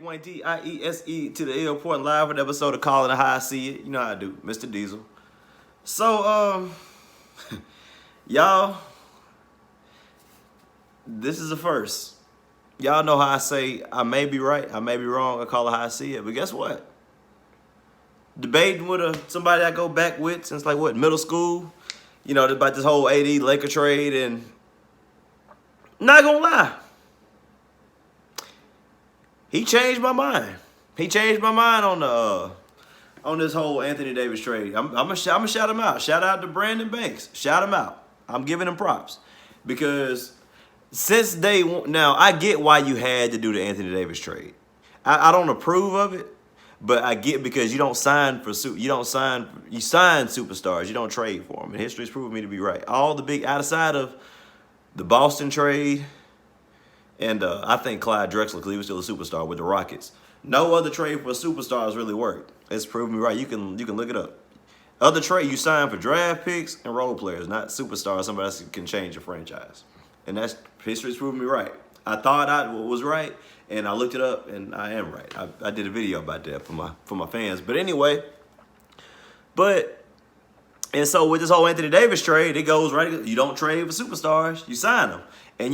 Wayne Diese to the airport live with an episode of Callin How I See It. You know how I do, Mr. Diesel. So, y'all, this is a first. Y'all know how I say I may be right, I may be wrong, I call it how I see it. But guess what? Debating with somebody I go back with since middle school, about this whole AD Laker trade, and not gonna lie, he changed my mind. He changed my mind on this whole Anthony Davis trade. I'm gonna shout him out. Shout out to Brandon Banks. Shout him out. I'm giving him props because since day one, now I get why you had to do the Anthony Davis trade. I don't approve of it, but I get because you sign superstars. You don't trade for them. And history's proven me to be right. All the big outside of the Boston trade. And I think Clyde Drexler, because he was still a superstar with the Rockets. No other trade for superstars really worked. It's proven me right. You can look it up. Other trade, you sign for draft picks and role players, not superstars. Somebody else can change your franchise. And that's history's proven me right. I thought I was right, and I looked it up, and I am right. I did a video about that for my fans. But anyway, and so with this whole Anthony Davis trade, it goes right. You don't trade for superstars, you sign them, and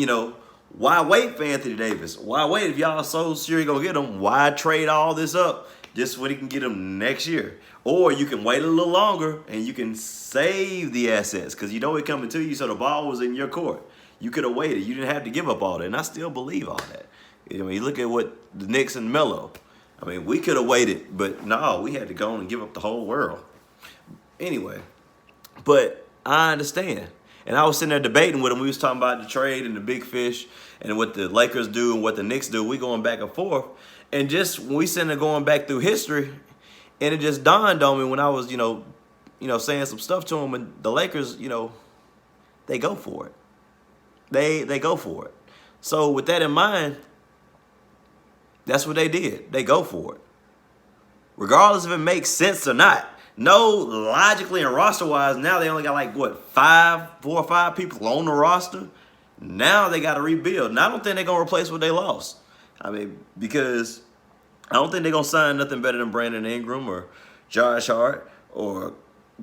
why wait for Anthony Davis? Why wait if y'all so sure you're going to get him? Why trade all this up just so he can get him next year? Or you can wait a little longer and you can save the assets because it coming to you, so the ball was in your court. You could have waited. You didn't have to give up all that, and I still believe all that. You look at what the Knicks and Melo. We could have waited, but no, we had to go on and give up the whole world. Anyway, but I understand. And I was sitting there debating with him. We was talking about the trade and the big fish and what the Lakers do and what the Knicks do. We going back and forth. And just when we sitting there going back through history, and it just dawned on me when I was, saying some stuff to him, and the Lakers, they go for it. They go for it. So with that in mind, that's what they did. They go for it. Regardless if it makes sense or not. No, logically and roster-wise, now they only got 4 or 5 people on the roster. Now they got to rebuild. And I don't think they're going to replace what they lost. Because I don't think they're going to sign nothing better than Brandon Ingram or Josh Hart or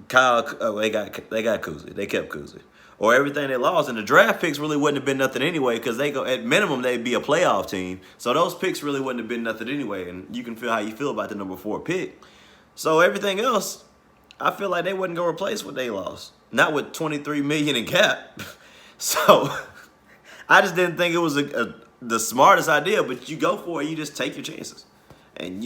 Kyle. They got Kuzi. They kept Kuzi. Or everything they lost. And the draft picks really wouldn't have been nothing anyway because at minimum, they'd be a playoff team. So those picks really wouldn't have been nothing anyway. And you can feel how you feel about the number 4 pick. So everything else, I feel like they wouldn't go replace what they lost. Not with $23 million in cap. So I just didn't think it was the smartest idea. But you go for it. You just take your chances. And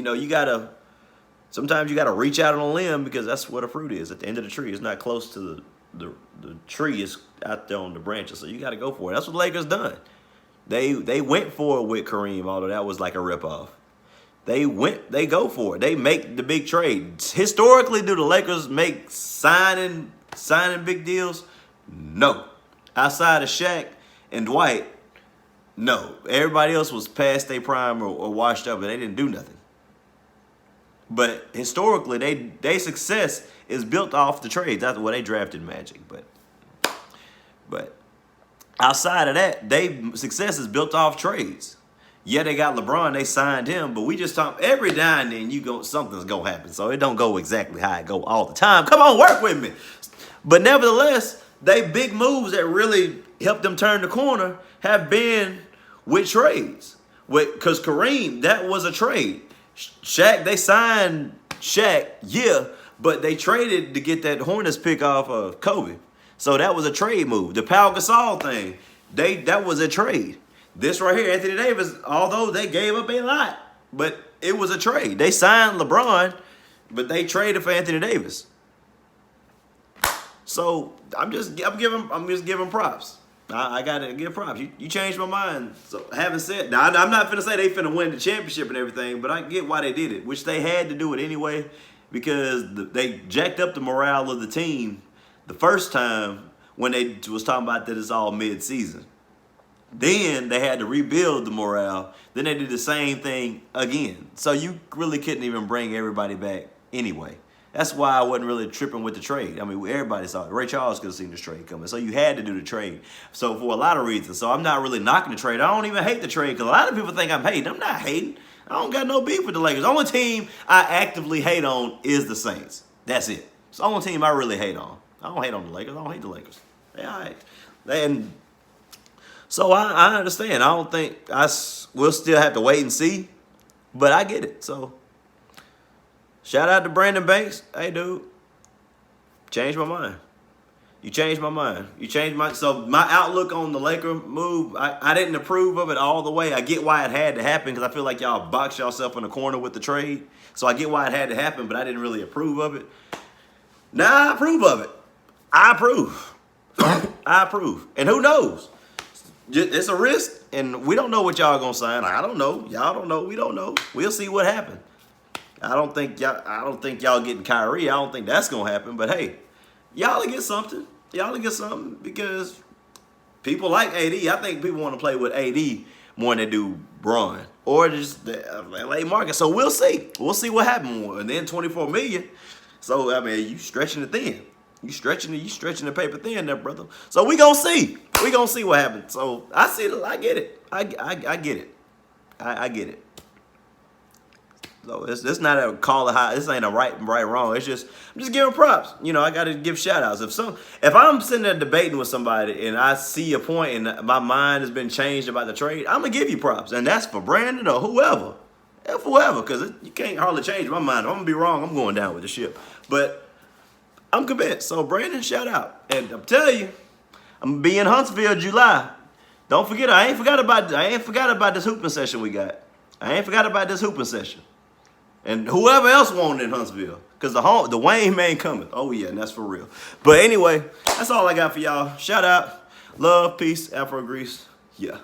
sometimes you gotta reach out on a limb because that's what a fruit is. At the end of the tree, it's not close to the tree. Is out there on the branches. So you gotta go for it. That's what the Lakers done. They went for it with Kareem, although that was like a ripoff. They go for it. They make the big trade. Historically, do the Lakers make signing big deals? No. Outside of Shaq and Dwight, no. Everybody else was past their prime or washed up, and they didn't do nothing. But historically, their success is built off the trades. That's why they drafted Magic. But outside of that, their success is built off trades. Yeah, they got LeBron, they signed him, but we just talk every now and then something's gonna happen. So it don't go exactly how it go all the time. Come on, work with me. But nevertheless, they big moves that really helped them turn the corner have been with trades. Because Kareem, that was a trade. Shaq, they signed Shaq, yeah, but they traded to get that Hornets pick off of Kobe. So that was a trade move. The Pau Gasol thing, that was a trade. This right here, Anthony Davis, although they gave up a lot, but it was a trade. They signed LeBron, but they traded for Anthony Davis. So I'm just giving props. I gotta give props. You changed my mind. So having said, now I'm not finna say they finna win the championship and everything, but I get why they did it, which they had to do it anyway because they jacked up the morale of the team the first time when they was talking about that it's all mid-season. Then they had to rebuild the morale. Then they did the same thing again. So you really couldn't even bring everybody back anyway. That's why I wasn't really tripping with the trade. Everybody saw it. Ray Charles could have seen this trade coming. So you had to do the trade. So for a lot of reasons. So I'm not really knocking the trade. I don't even hate the trade because a lot of people think I'm hating. I'm not hating. I don't got no beef with the Lakers. The only team I actively hate on is the Saints. That's it. It's the only team I really hate on. I don't hate on the Lakers. I don't hate the Lakers. They all right. And so I understand. I don't think we'll still have to wait and see, but I get it. So shout out to Brandon Banks. Hey, dude, changed my mind. You changed my mind. You changed so my outlook on the Laker move, I didn't approve of it all the way. I get why it had to happen because I feel like y'all boxed yourself in a corner with the trade. So I get why it had to happen, but I didn't really approve of it. Now I approve of it. I approve. I approve. And who knows? It's a risk, and we don't know what y'all gonna sign. I don't know. Y'all don't know. We don't know. We'll see what happens. I don't think y'all getting Kyrie. I don't think that's gonna happen. But hey, y'all will get something. Y'all will get something because people like AD. I think people want to play with AD more than they do Bron or just the LA market. So we'll see. We'll see what happens. And then $24 million. So I mean, you stretching it thin. You stretching the paper thin there, brother. So we gonna see. We gonna see what happens. So I see it. I get it. I get it. I get it. So it's not a call of high. This ain't a right, wrong. It's just I'm just giving props. You know, I got to give shout outs. If I'm sitting there debating with somebody and I see a point and my mind has been changed about the trade, I'm gonna give you props, and that's for Brandon or whoever, because you can't hardly change my mind. If I'm gonna be wrong, I'm going down with the ship. But I'm convinced. So Brandon, shout out, and I'm telling you, I'm gonna be in Huntsville July. Don't forget, I ain't forgot about this hooping session we got. I ain't forgot about this hooping session. And whoever else wanted in Huntsville. Because the Wayne man coming. Oh, yeah, and that's for real. But anyway, that's all I got for y'all. Shout out. Love, peace, Afro Grease. Yeah.